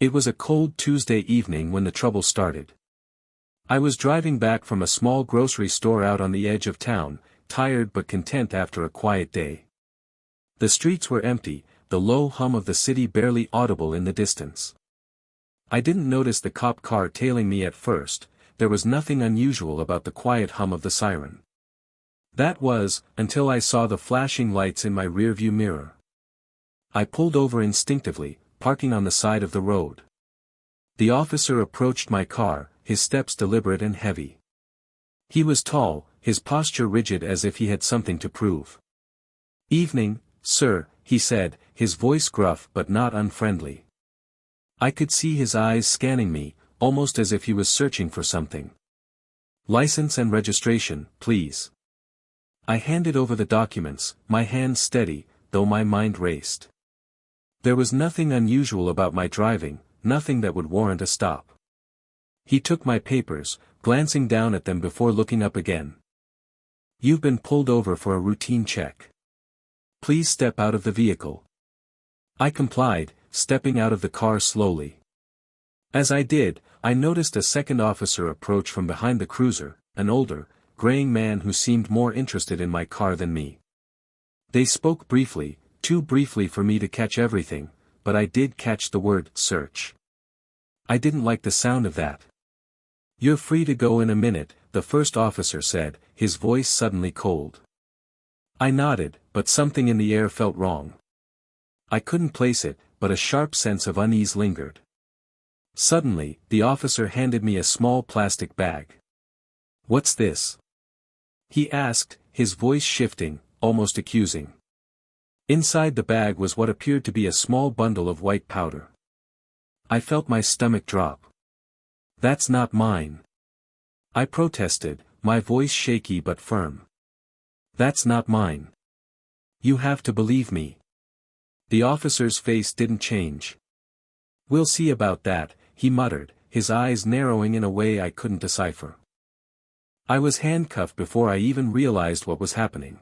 It was a cold Tuesday evening when the trouble started. I was driving back from a small grocery store out on the edge of town, tired but content after a quiet day. The streets were empty, the low hum of the city barely audible in the distance. I didn't notice the cop car tailing me at first. There was nothing unusual about the quiet hum of the siren. That was, until I saw the flashing lights in my rearview mirror. I pulled over instinctively, parking on the side of the road. The officer approached my car, his steps deliberate and heavy. He was tall, his posture rigid as if he had something to prove. "Evening, sir," he said, his voice gruff but not unfriendly. I could see his eyes scanning me, almost as if he was searching for something. "License and registration, please." I handed over the documents, my hands steady, though my mind raced. There was nothing unusual about my driving, nothing that would warrant a stop. He took my papers, glancing down at them before looking up again. "You've been pulled over for a routine check. Please step out of the vehicle." I complied, stepping out of the car slowly. As I did, I noticed a second officer approach from behind the cruiser, an older, graying man who seemed more interested in my car than me. They spoke briefly, too briefly for me to catch everything, but I did catch the word search. I didn't like the sound of that. "You're free to go in a minute," the first officer said, his voice suddenly cold. I nodded, but something in the air felt wrong. I couldn't place it, but a sharp sense of unease lingered. Suddenly, the officer handed me a small plastic bag. "What's this?" he asked, his voice shifting, almost accusing. Inside the bag was what appeared to be a small bundle of white powder. I felt my stomach drop. "That's not mine," I protested, my voice shaky but firm. "That's not mine. You have to believe me." The officer's face didn't change. "We'll see about that," he muttered, his eyes narrowing in a way I couldn't decipher. I was handcuffed before I even realized what was happening.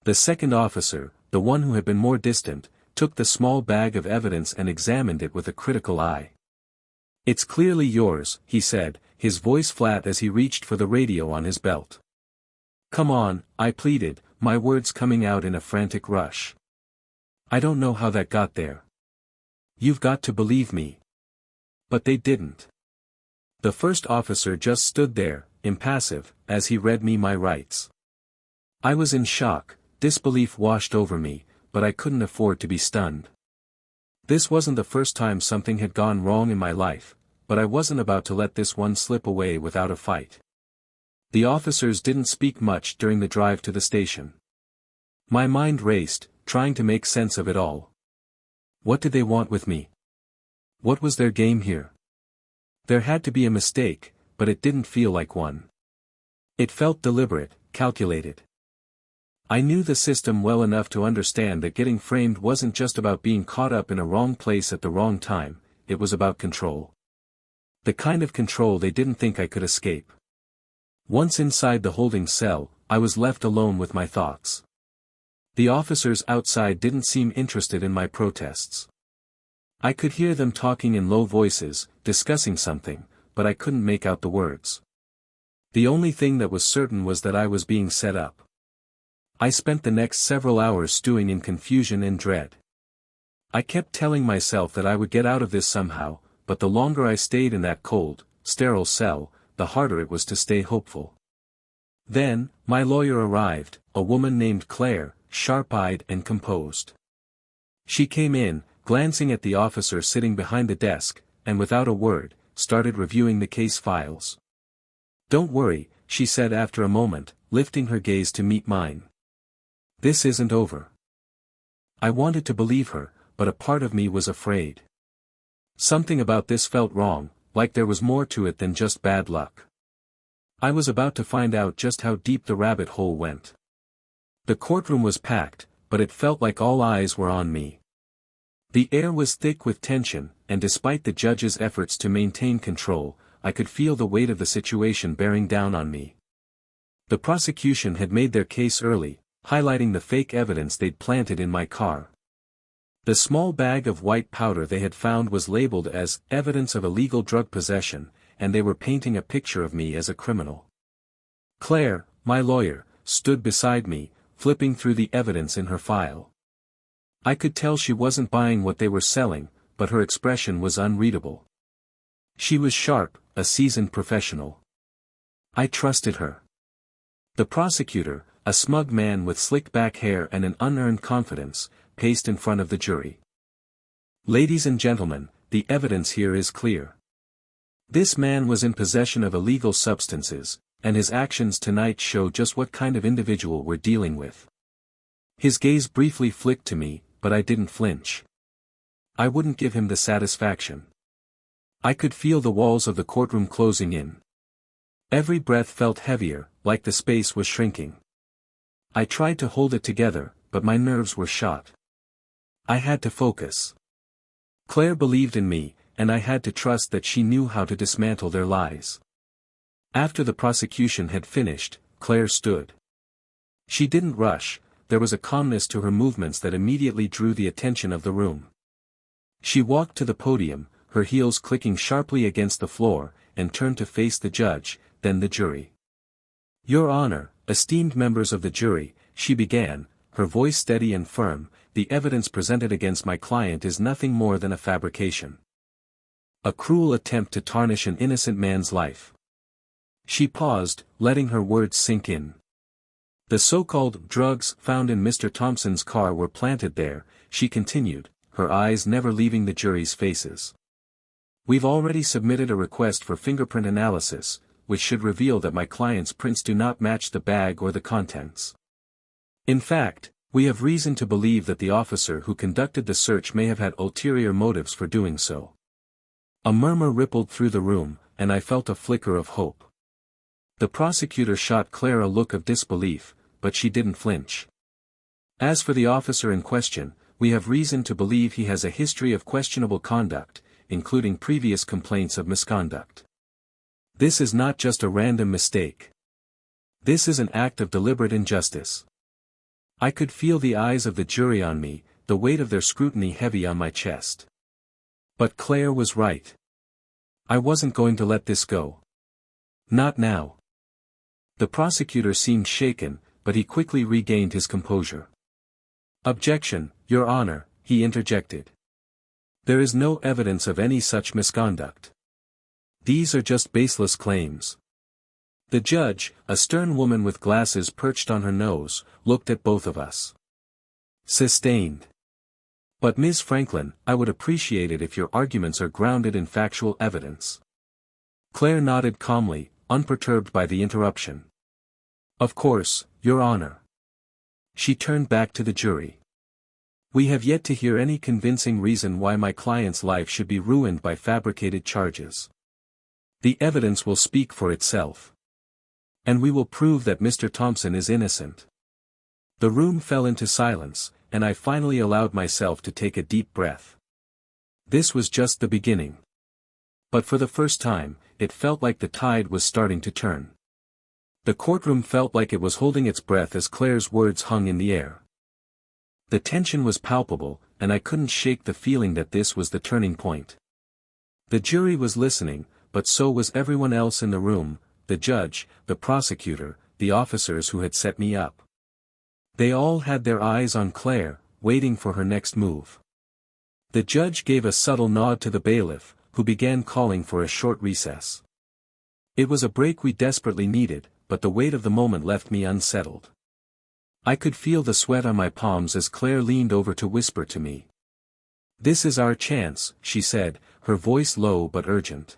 The second officer, the one who had been more distant, took the small bag of evidence and examined it with a critical eye. "It's clearly yours," he said, his voice flat as he reached for the radio on his belt. "Come on," I pleaded, my words coming out in a frantic rush. "I don't know how that got there. You've got to believe me." But they didn't. The first officer just stood there, impassive, as he read me my rights. I was in shock, disbelief washed over me, but I couldn't afford to be stunned. This wasn't the first time something had gone wrong in my life, but I wasn't about to let this one slip away without a fight. The officers didn't speak much during the drive to the station. My mind raced, trying to make sense of it all. What did they want with me? What was their game here? There had to be a mistake, but it didn't feel like one. It felt deliberate, calculated. I knew the system well enough to understand that getting framed wasn't just about being caught up in a wrong place at the wrong time, it was about control. The kind of control they didn't think I could escape. Once inside the holding cell, I was left alone with my thoughts. The officers outside didn't seem interested in my protests. I could hear them talking in low voices, discussing something, but I couldn't make out the words. The only thing that was certain was that I was being set up. I spent the next several hours stewing in confusion and dread. I kept telling myself that I would get out of this somehow, but the longer I stayed in that cold, sterile cell, the harder it was to stay hopeful. Then, my lawyer arrived, a woman named Claire, sharp-eyed and composed. She came in, glancing at the officer sitting behind the desk, and without a word, started reviewing the case files. "Don't worry," she said after a moment, lifting her gaze to meet mine. "This isn't over." I wanted to believe her, but a part of me was afraid. Something about this felt wrong, like there was more to it than just bad luck. I was about to find out just how deep the rabbit hole went. The courtroom was packed, but it felt like all eyes were on me. The air was thick with tension, and despite the judge's efforts to maintain control, I could feel the weight of the situation bearing down on me. The prosecution had made their case early, highlighting the fake evidence they'd planted in my car. The small bag of white powder they had found was labeled as evidence of illegal drug possession, and they were painting a picture of me as a criminal. Claire, my lawyer, stood beside me, flipping through the evidence in her file. I could tell she wasn't buying what they were selling, but her expression was unreadable. She was sharp, a seasoned professional. I trusted her. The prosecutor, a smug man with slick back hair and an unearned confidence, paced in front of the jury. Ladies and gentlemen, the evidence here is clear. This man was in possession of illegal substances, and his actions tonight show just what kind of individual we're dealing with. His gaze briefly flicked to me, but I didn't flinch. I wouldn't give him the satisfaction. I could feel the walls of the courtroom closing in. Every breath felt heavier, like the space was shrinking. I tried to hold it together, but my nerves were shot. I had to focus. Claire believed in me, and I had to trust that she knew how to dismantle their lies. After the prosecution had finished, Claire stood. She didn't rush, there was a calmness to her movements that immediately drew the attention of the room. She walked to the podium, her heels clicking sharply against the floor, and turned to face the judge, then the jury. Your Honor, esteemed members of the jury, she began, her voice steady and firm, the evidence presented against my client is nothing more than a fabrication. A cruel attempt to tarnish an innocent man's life. She paused, letting her words sink in. The so-called drugs found in Mr. Thompson's car were planted there, she continued, her eyes never leaving the jury's faces. We've already submitted a request for fingerprint analysis, which should reveal that my client's prints do not match the bag or the contents. In fact, we have reason to believe that the officer who conducted the search may have had ulterior motives for doing so. A murmur rippled through the room, and I felt a flicker of hope. The prosecutor shot Claire a look of disbelief, but she didn't flinch. As for the officer in question, we have reason to believe he has a history of questionable conduct, including previous complaints of misconduct. This is not just a random mistake. This is an act of deliberate injustice. I could feel the eyes of the jury on me, the weight of their scrutiny heavy on my chest. But Claire was right. I wasn't going to let this go. Not now. The prosecutor seemed shaken, but he quickly regained his composure. Objection, Your Honor, he interjected. There is no evidence of any such misconduct. These are just baseless claims. The judge, a stern woman with glasses perched on her nose, looked at both of us. Sustained. But Ms. Franklin, I would appreciate it if your arguments are grounded in factual evidence. Claire nodded calmly, unperturbed by the interruption. Of course, Your Honor. She turned back to the jury. We have yet to hear any convincing reason why my client's life should be ruined by fabricated charges. The evidence will speak for itself. And we will prove that Mr. Thompson is innocent. The room fell into silence, and I finally allowed myself to take a deep breath. This was just the beginning. But for the first time, it felt like the tide was starting to turn. The courtroom felt like it was holding its breath as Claire's words hung in the air. The tension was palpable, and I couldn't shake the feeling that this was the turning point. The jury was listening, but so was everyone else in the room, the judge, the prosecutor, the officers who had set me up. They all had their eyes on Claire, waiting for her next move. The judge gave a subtle nod to the bailiff, who began calling for a short recess. It was a break we desperately needed, but the weight of the moment left me unsettled. I could feel the sweat on my palms as Claire leaned over to whisper to me. This is our chance, she said, her voice low but urgent.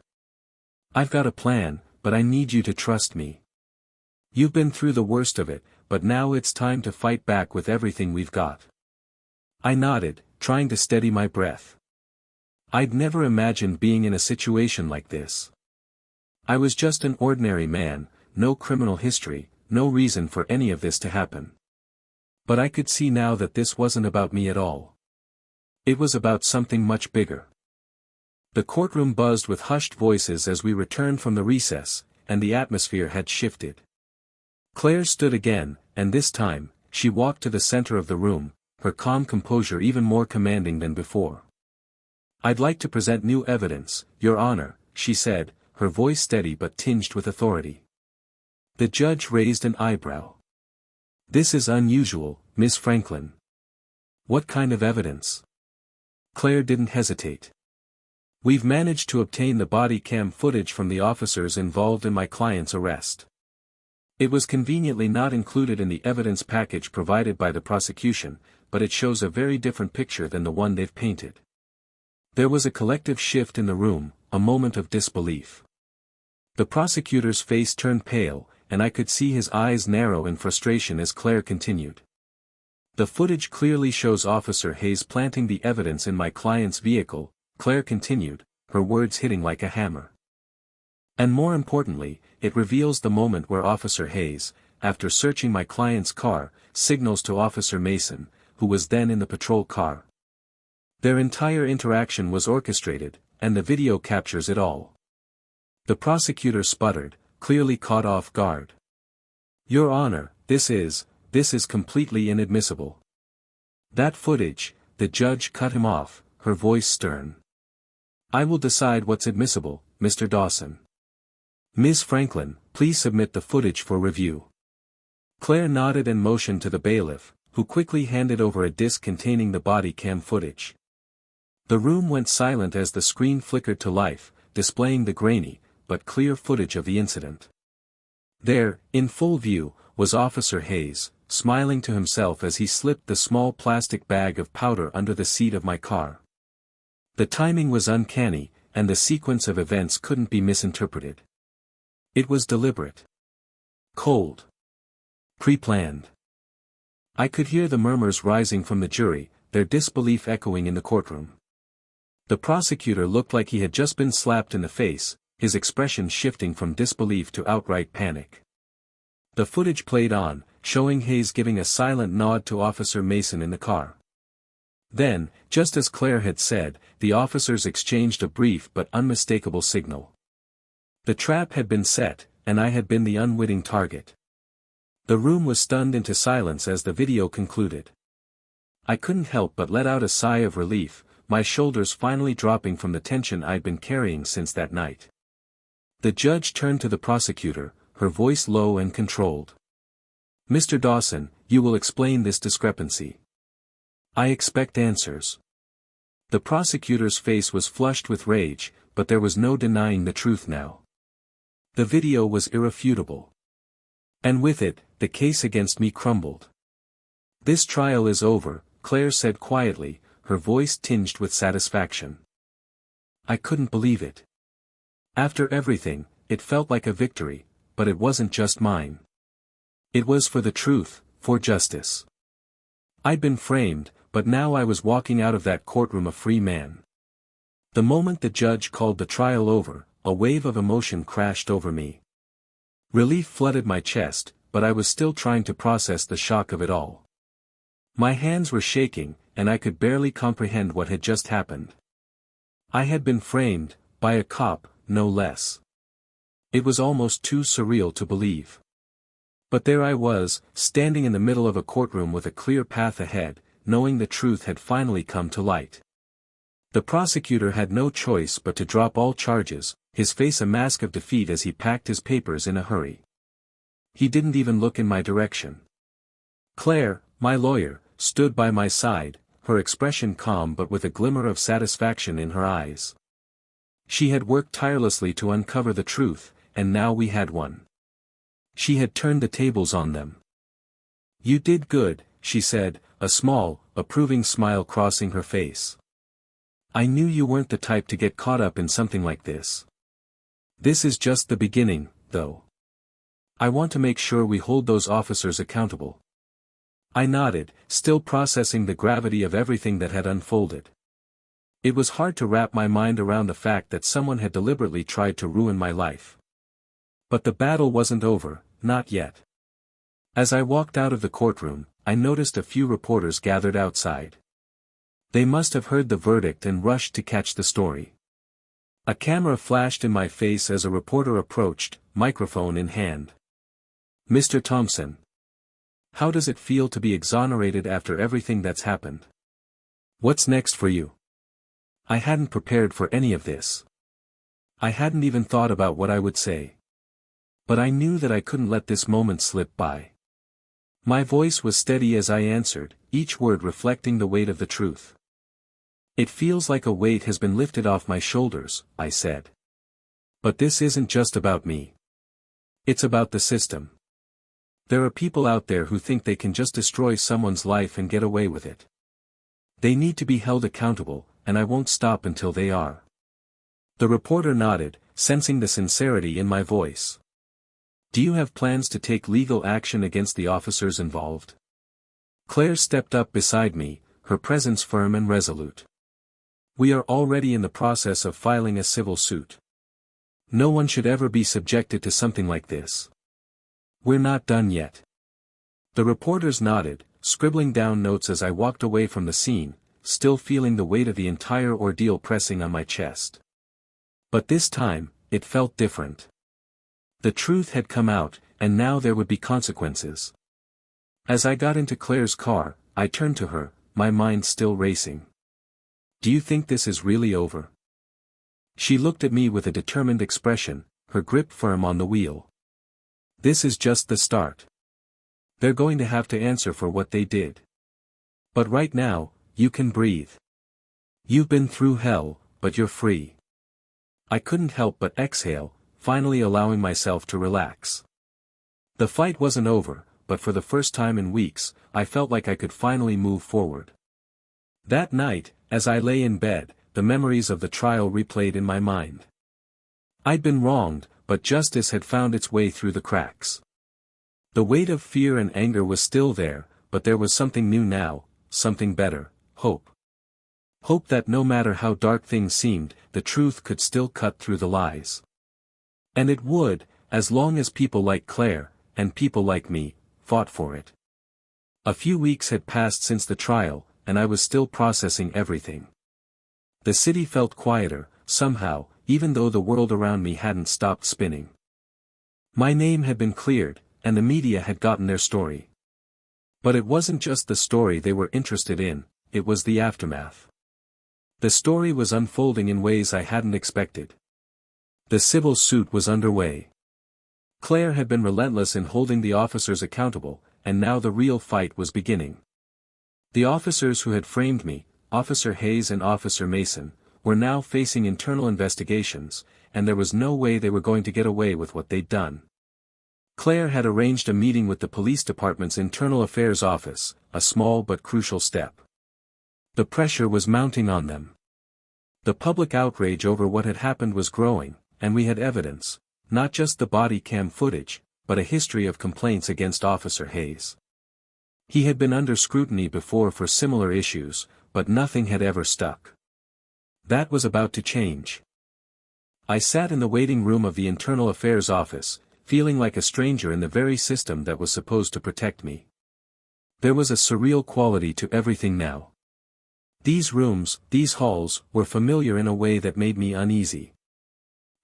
I've got a plan, but I need you to trust me. You've been through the worst of it, but now it's time to fight back with everything we've got. I nodded, trying to steady my breath. I'd never imagined being in a situation like this. I was just an ordinary man, no criminal history, no reason for any of this to happen. But I could see now that this wasn't about me at all. It was about something much bigger. The courtroom buzzed with hushed voices as we returned from the recess, and the atmosphere had shifted. Claire stood again, and this time, she walked to the center of the room, her calm composure even more commanding than before. "I'd like to present new evidence, Your Honor," she said, her voice steady but tinged with authority. The judge raised an eyebrow. "This is unusual, Miss Franklin. What kind of evidence?" Claire didn't hesitate. "We've managed to obtain the body cam footage from the officers involved in my client's arrest. It was conveniently not included in the evidence package provided by the prosecution, but it shows a very different picture than the one they've painted." There was a collective shift in the room, a moment of disbelief. The prosecutor's face turned pale, and I could see his eyes narrow in frustration as Claire continued. "The footage clearly shows Officer Hayes planting the evidence in my client's vehicle," Claire continued, her words hitting like a hammer. "And more importantly, it reveals the moment where Officer Hayes, after searching my client's car, signals to Officer Mason, who was then in the patrol car. Their entire interaction was orchestrated, and the video captures it all." The prosecutor sputtered, clearly caught off guard. "Your Honor, this is completely inadmissible." "That footage," the judge cut him off, her voice stern. "I will decide what's admissible, Mr. Dawson. Ms. Franklin, please submit the footage for review." Claire nodded and motioned to the bailiff, who quickly handed over a disc containing the body cam footage. The room went silent as the screen flickered to life, displaying the grainy, but clear footage of the incident. There, in full view, was Officer Hayes, smiling to himself as he slipped the small plastic bag of powder under the seat of my car. The timing was uncanny, and the sequence of events couldn't be misinterpreted. It was deliberate. Cold. Pre-planned. I could hear the murmurs rising from the jury, their disbelief echoing in the courtroom. The prosecutor looked like he had just been slapped in the face, his expression shifting from disbelief to outright panic. The footage played on, showing Hayes giving a silent nod to Officer Mason in the car. Then, just as Claire had said, the officers exchanged a brief but unmistakable signal. The trap had been set, and I had been the unwitting target. The room was stunned into silence as the video concluded. I couldn't help but let out a sigh of relief, my shoulders finally dropping from the tension I'd been carrying since that night. The judge turned to the prosecutor, her voice low and controlled. "Mr. Dawson, you will explain this discrepancy. I expect answers." The prosecutor's face was flushed with rage, but there was no denying the truth now. The video was irrefutable. And with it, the case against me crumbled. "This trial is over," Claire said quietly, her voice tinged with satisfaction. I couldn't believe it. After everything, it felt like a victory, but it wasn't just mine. It was for the truth, for justice. I'd been framed, but now I was walking out of that courtroom a free man. The moment the judge called the trial over, a wave of emotion crashed over me. Relief flooded my chest, but I was still trying to process the shock of it all. My hands were shaking, and I could barely comprehend what had just happened. I had been framed, by a cop, no less. It was almost too surreal to believe. But there I was, standing in the middle of a courtroom with a clear path ahead, knowing the truth had finally come to light. The prosecutor had no choice but to drop all charges, his face a mask of defeat as he packed his papers in a hurry. He didn't even look in my direction. Claire, my lawyer, stood by my side, her expression calm but with a glimmer of satisfaction in her eyes. She had worked tirelessly to uncover the truth, and now we had one. She had turned the tables on them. "You did good," she said, a small, approving smile crossing her face. "I knew you weren't the type to get caught up in something like this. This is just the beginning, though. I want to make sure we hold those officers accountable." I nodded, still processing the gravity of everything that had unfolded. It was hard to wrap my mind around the fact that someone had deliberately tried to ruin my life. But the battle wasn't over, not yet. As I walked out of the courtroom, I noticed a few reporters gathered outside. They must have heard the verdict and rushed to catch the story. A camera flashed in my face as a reporter approached, microphone in hand. "Mr. Thompson. How does it feel to be exonerated after everything that's happened? What's next for you? I hadn't prepared for any of this. I hadn't even thought about what I would say. But I knew that I couldn't let this moment slip by. My voice was steady as I answered, each word reflecting the weight of the truth. It feels like a weight has been lifted off my shoulders, I said. But this isn't just about me. It's about the system. There are people out there who think they can just destroy someone's life and get away with it. They need to be held accountable, and I won't stop until they are. The reporter nodded, sensing the sincerity in my voice. Do you have plans to take legal action against the officers involved? Claire stepped up beside me, her presence firm and resolute. We are already in the process of filing a civil suit. No one should ever be subjected to something like this. We're not done yet. The reporters nodded, scribbling down notes as I walked away from the scene, still feeling the weight of the entire ordeal pressing on my chest. But this time, it felt different. The truth had come out, and now there would be consequences. As I got into Claire's car, I turned to her, my mind still racing. Do you think this is really over? She looked at me with a determined expression, her grip firm on the wheel. This is just the start. They're going to have to answer for what they did. But right now, you can breathe. You've been through hell, but you're free. I couldn't help but exhale, finally allowing myself to relax. The fight wasn't over, but for the first time in weeks, I felt like I could finally move forward. That night, as I lay in bed, the memories of the trial replayed in my mind. I'd been wronged, but justice had found its way through the cracks. The weight of fear and anger was still there, but there was something new now, something better, hope. Hope that no matter how dark things seemed, the truth could still cut through the lies. And it would, as long as people like Claire, and people like me, fought for it. A few weeks had passed since the trial, and I was still processing everything. The city felt quieter, somehow, even though the world around me hadn't stopped spinning. My name had been cleared, and the media had gotten their story. But it wasn't just the story they were interested in, it was the aftermath. The story was unfolding in ways I hadn't expected. The civil suit was underway. Claire had been relentless in holding the officers accountable, and now the real fight was beginning. The officers who had framed me, Officer Hayes and Officer Mason, were now facing internal investigations, and there was no way they were going to get away with what they'd done. Claire had arranged a meeting with the police department's internal affairs office, a small but crucial step. The pressure was mounting on them. The public outrage over what had happened was growing, and we had evidence, not just the body cam footage, but a history of complaints against Officer Hayes. He had been under scrutiny before for similar issues, but nothing had ever stuck. That was about to change. I sat in the waiting room of the Internal Affairs office, feeling like a stranger in the very system that was supposed to protect me. There was a surreal quality to everything now. These rooms, these halls, were familiar in a way that made me uneasy.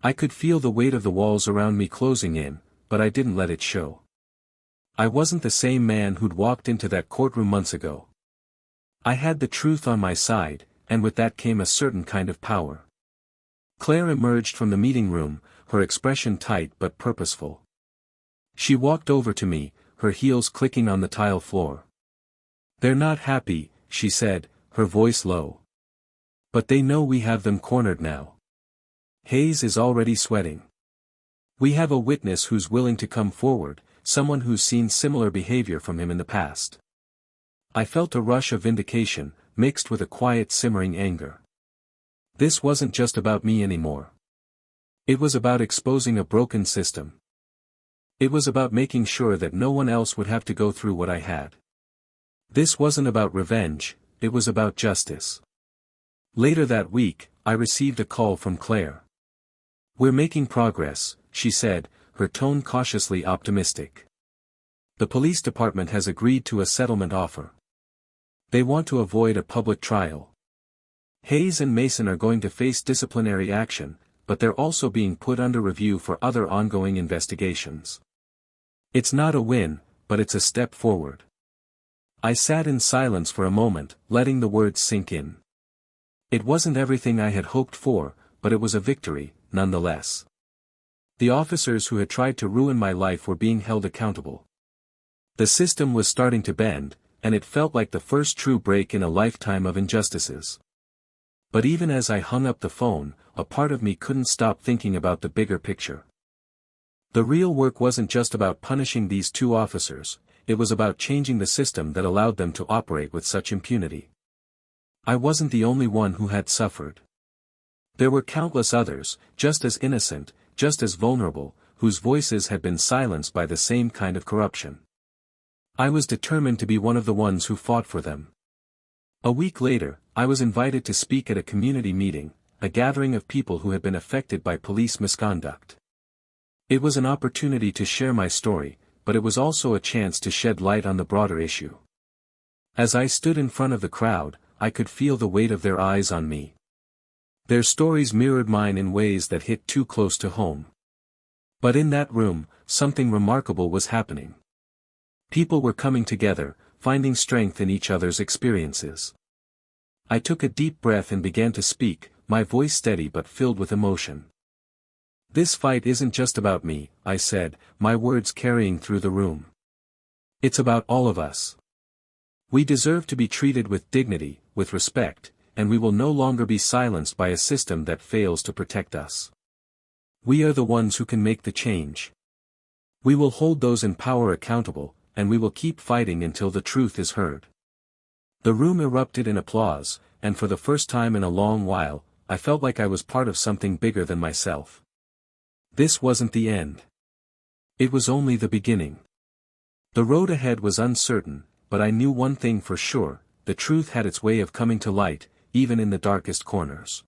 I could feel the weight of the walls around me closing in, but I didn't let it show. I wasn't the same man who'd walked into that courtroom months ago. I had the truth on my side, and with that came a certain kind of power. Claire emerged from the meeting room, her expression tight but purposeful. She walked over to me, her heels clicking on the tile floor. "They're not happy," she said, her voice low. "But they know we have them cornered now. Hayes is already sweating. We have a witness who's willing to come forward, someone who's seen similar behavior from him in the past." I felt a rush of vindication, mixed with a quiet simmering anger. This wasn't just about me anymore. It was about exposing a broken system. It was about making sure that no one else would have to go through what I had. This wasn't about revenge, it was about justice. Later that week, I received a call from Claire. "We're making progress," she said, her tone cautiously optimistic. "The police department has agreed to a settlement offer. They want to avoid a public trial. Hayes and Mason are going to face disciplinary action, but they're also being put under review for other ongoing investigations. It's not a win, but it's a step forward. I sat in silence for a moment, letting the words sink in. It wasn't everything I had hoped for, but it was a victory, nonetheless. The officers who had tried to ruin my life were being held accountable. The system was starting to bend, and it felt like the first true break in a lifetime of injustices. But even as I hung up the phone, a part of me couldn't stop thinking about the bigger picture. The real work wasn't just about punishing these two officers, it was about changing the system that allowed them to operate with such impunity. I wasn't the only one who had suffered. There were countless others, just as innocent, just as vulnerable, whose voices had been silenced by the same kind of corruption. I was determined to be one of the ones who fought for them. A week later, I was invited to speak at a community meeting, a gathering of people who had been affected by police misconduct. It was an opportunity to share my story, but it was also a chance to shed light on the broader issue. As I stood in front of the crowd, I could feel the weight of their eyes on me. Their stories mirrored mine in ways that hit too close to home. But in that room, something remarkable was happening. People were coming together, finding strength in each other's experiences. I took a deep breath and began to speak, my voice steady but filled with emotion. "This fight isn't just about me," I said, my words carrying through the room. "It's about all of us. We deserve to be treated with dignity, with respect, and we will no longer be silenced by a system that fails to protect us. We are the ones who can make the change. We will hold those in power accountable, and we will keep fighting until the truth is heard." The room erupted in applause, and for the first time in a long while, I felt like I was part of something bigger than myself. This wasn't the end. It was only the beginning. The road ahead was uncertain, but I knew one thing for sure, the truth had its way of coming to light, even in the darkest corners.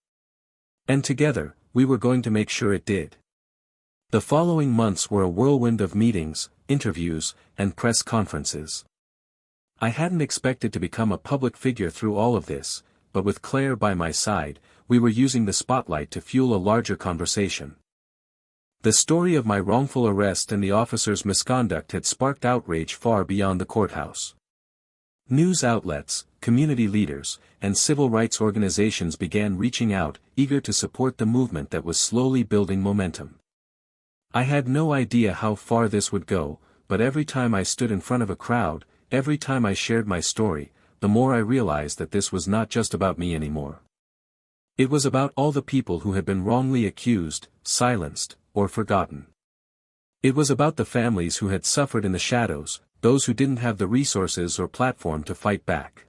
And together, we were going to make sure it did. The following months were a whirlwind of meetings, interviews, and press conferences. I hadn't expected to become a public figure through all of this, but with Claire by my side, we were using the spotlight to fuel a larger conversation. The story of my wrongful arrest and the officer's misconduct had sparked outrage far beyond the courthouse. News outlets, community leaders, and civil rights organizations began reaching out, eager to support the movement that was slowly building momentum. I had no idea how far this would go, but every time I stood in front of a crowd, every time I shared my story, the more I realized that this was not just about me anymore. It was about all the people who had been wrongly accused, silenced, or forgotten. It was about the families who had suffered in the shadows, those who didn't have the resources or platform to fight back.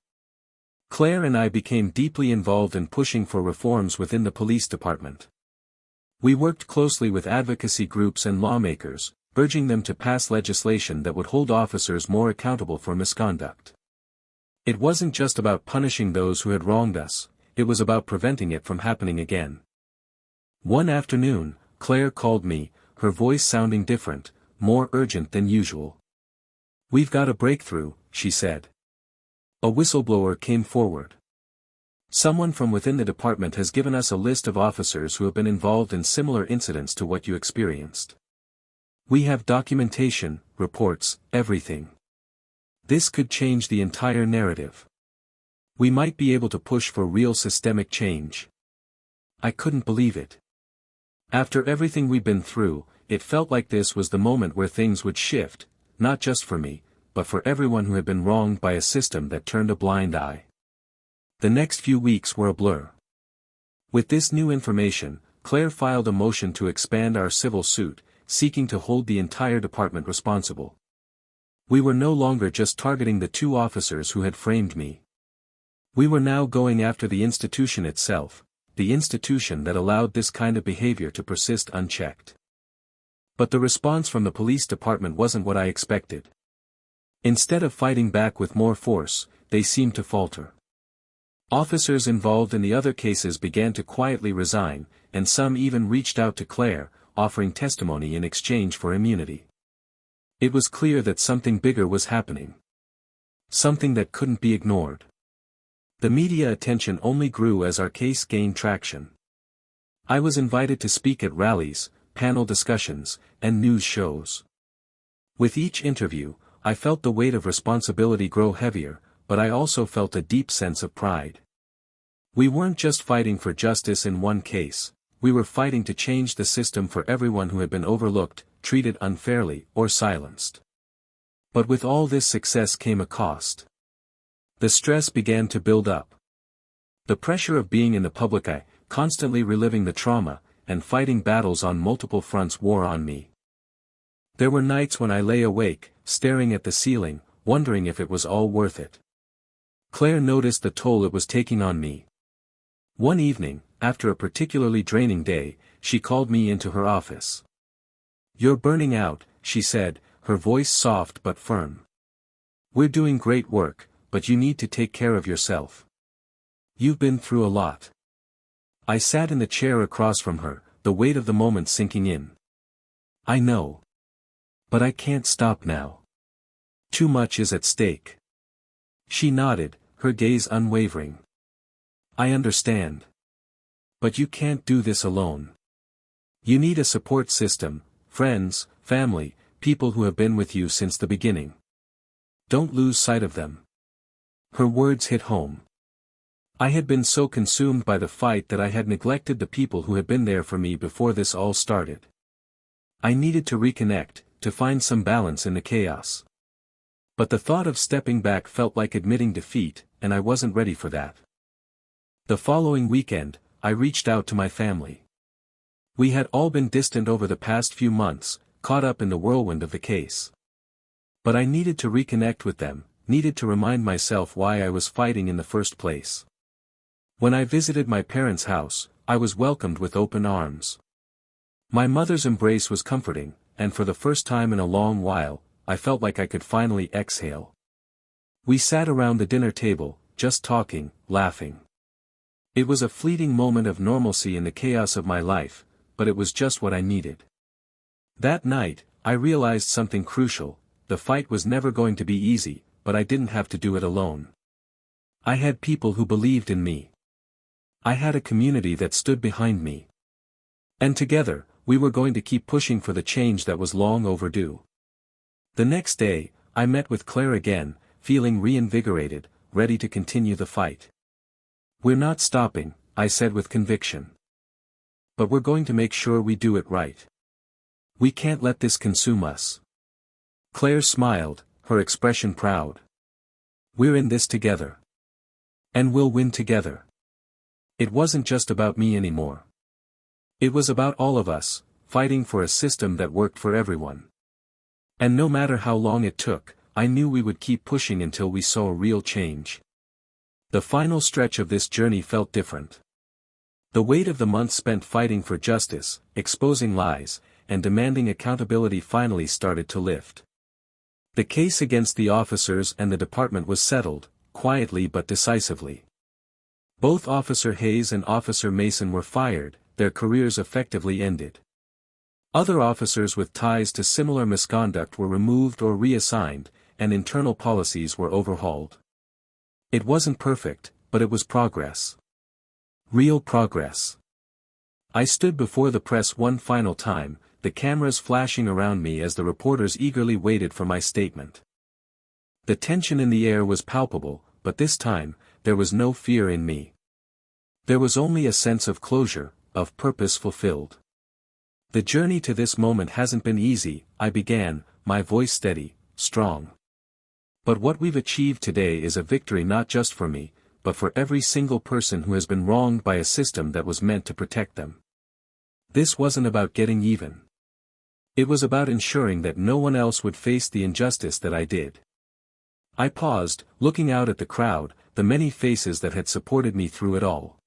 Claire and I became deeply involved in pushing for reforms within the police department. We worked closely with advocacy groups and lawmakers, urging them to pass legislation that would hold officers more accountable for misconduct. It wasn't just about punishing those who had wronged us, it was about preventing it from happening again. One afternoon, Claire called me, her voice sounding different, more urgent than usual. "We've got a breakthrough," she said. A whistleblower came forward. "Someone from within the department has given us a list of officers who have been involved in similar incidents to what you experienced. We have documentation, reports, everything. This could change the entire narrative. We might be able to push for real systemic change." I couldn't believe it. After everything we'd been through, it felt like this was the moment where things would shift, not just for me, but for everyone who had been wronged by a system that turned a blind eye. The next few weeks were a blur. With this new information, Claire filed a motion to expand our civil suit, seeking to hold the entire department responsible. We were no longer just targeting the two officers who had framed me. We were now going after the institution itself, the institution that allowed this kind of behavior to persist unchecked. But the response from the police department wasn't what I expected. Instead of fighting back with more force, they seemed to falter. Officers involved in the other cases began to quietly resign, and some even reached out to Claire, offering testimony in exchange for immunity. It was clear that something bigger was happening. Something that couldn't be ignored. The media attention only grew as our case gained traction. I was invited to speak at rallies, panel discussions, and news shows. With each interview, I felt the weight of responsibility grow heavier, but I also felt a deep sense of pride. We weren't just fighting for justice in one case, we were fighting to change the system for everyone who had been overlooked, treated unfairly, or silenced. But with all this success came a cost. The stress began to build up. The pressure of being in the public eye, constantly reliving the trauma, and fighting battles on multiple fronts wore on me. There were nights when I lay awake, staring at the ceiling, wondering if it was all worth it. Claire noticed the toll it was taking on me. One evening, after a particularly draining day, she called me into her office. "You're burning out," she said, her voice soft but firm. "We're doing great work, but you need to take care of yourself. You've been through a lot." I sat in the chair across from her, the weight of the moment sinking in. "I know. But I can't stop now. Too much is at stake." She nodded, her gaze unwavering. "I understand. But you can't do this alone. You need a support system, friends, family, people who have been with you since the beginning. Don't lose sight of them." Her words hit home. I had been so consumed by the fight that I had neglected the people who had been there for me before this all started. I needed to reconnect, to find some balance in the chaos. But the thought of stepping back felt like admitting defeat, and I wasn't ready for that. The following weekend, I reached out to my family. We had all been distant over the past few months, caught up in the whirlwind of the case. But I needed to reconnect with them, needed to remind myself why I was fighting in the first place. When I visited my parents' house, I was welcomed with open arms. My mother's embrace was comforting, and for the first time in a long while, I felt like I could finally exhale. We sat around the dinner table, just talking, laughing. It was a fleeting moment of normalcy in the chaos of my life, but it was just what I needed. That night, I realized something crucial: the fight was never going to be easy, but I didn't have to do it alone. I had people who believed in me. I had a community that stood behind me. And together, we were going to keep pushing for the change that was long overdue. The next day, I met with Claire again, feeling reinvigorated, ready to continue the fight. "We're not stopping," I said with conviction. "But we're going to make sure we do it right. We can't let this consume us." Claire smiled, her expression proud. "We're in this together. And we'll win together." It wasn't just about me anymore. It was about all of us, fighting for a system that worked for everyone. And no matter how long it took, I knew we would keep pushing until we saw real change. The final stretch of this journey felt different. The weight of the months spent fighting for justice, exposing lies, and demanding accountability finally started to lift. The case against the officers and the department was settled, quietly but decisively. Both Officer Hayes and Officer Mason were fired, their careers effectively ended. Other officers with ties to similar misconduct were removed or reassigned, and internal policies were overhauled. It wasn't perfect, but it was progress. Real progress. I stood before the press one final time, the cameras flashing around me as the reporters eagerly waited for my statement. The tension in the air was palpable, but this time, there was no fear in me. There was only a sense of closure, of purpose fulfilled. "The journey to this moment hasn't been easy," I began, my voice steady, strong. "But what we've achieved today is a victory not just for me, but for every single person who has been wronged by a system that was meant to protect them. This wasn't about getting even. It was about ensuring that no one else would face the injustice that I did." I paused, looking out at the crowd, the many faces that had supported me through it all.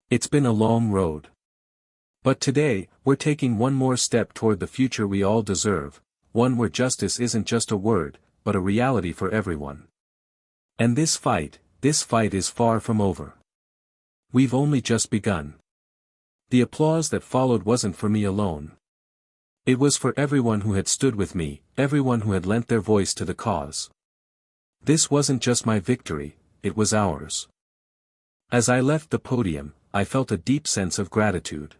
It's been a long road. But today, we're taking one more step toward the future we all deserve, one where justice isn't just a word, but a reality for everyone. And this fight is far from over. We've only just begun. The applause that followed wasn't for me alone. It was for everyone who had stood with me, everyone who had lent their voice to the cause. This wasn't just my victory, it was ours. As I left the podium, I felt a deep sense of gratitude.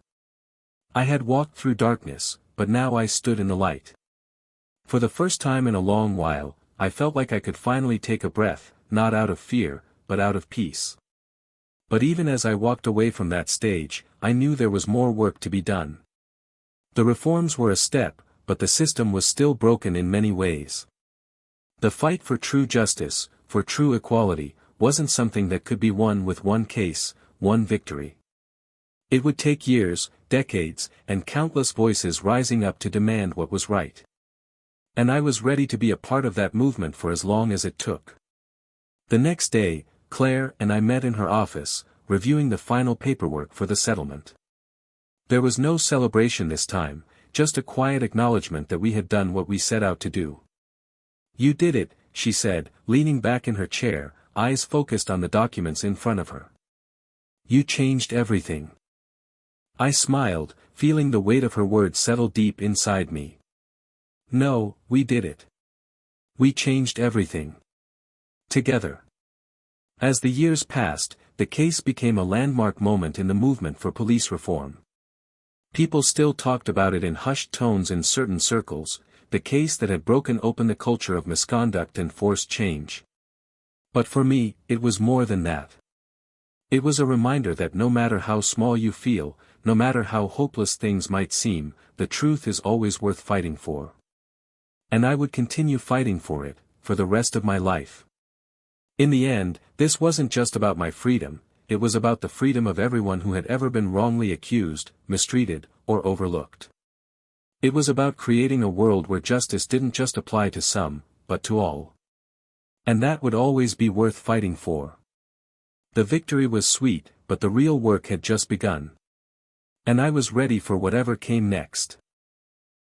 I had walked through darkness, but now I stood in the light. For the first time in a long while, I felt like I could finally take a breath, not out of fear, but out of peace. But even as I walked away from that stage, I knew there was more work to be done. The reforms were a step, but the system was still broken in many ways. The fight for true justice, for true equality, wasn't something that could be won with one case, one victory. It would take years, decades, and countless voices rising up to demand what was right. And I was ready to be a part of that movement for as long as it took. The next day, Claire and I met in her office, reviewing the final paperwork for the settlement. There was no celebration this time, just a quiet acknowledgement that we had done what we set out to do. "You did it," she said, leaning back in her chair, eyes focused on the documents in front of her. "You changed everything." I smiled, feeling the weight of her words settle deep inside me. "No, we did it. We changed everything. Together." As the years passed, the case became a landmark moment in the movement for police reform. People still talked about it in hushed tones in certain circles, the case that had broken open the culture of misconduct and forced change. But for me, it was more than that. It was a reminder that no matter how small you feel, no matter how hopeless things might seem, the truth is always worth fighting for. And I would continue fighting for it, for the rest of my life. In the end, this wasn't just about my freedom, it was about the freedom of everyone who had ever been wrongly accused, mistreated, or overlooked. It was about creating a world where justice didn't just apply to some, but to all. And that would always be worth fighting for. The victory was sweet, but the real work had just begun. And I was ready for whatever came next.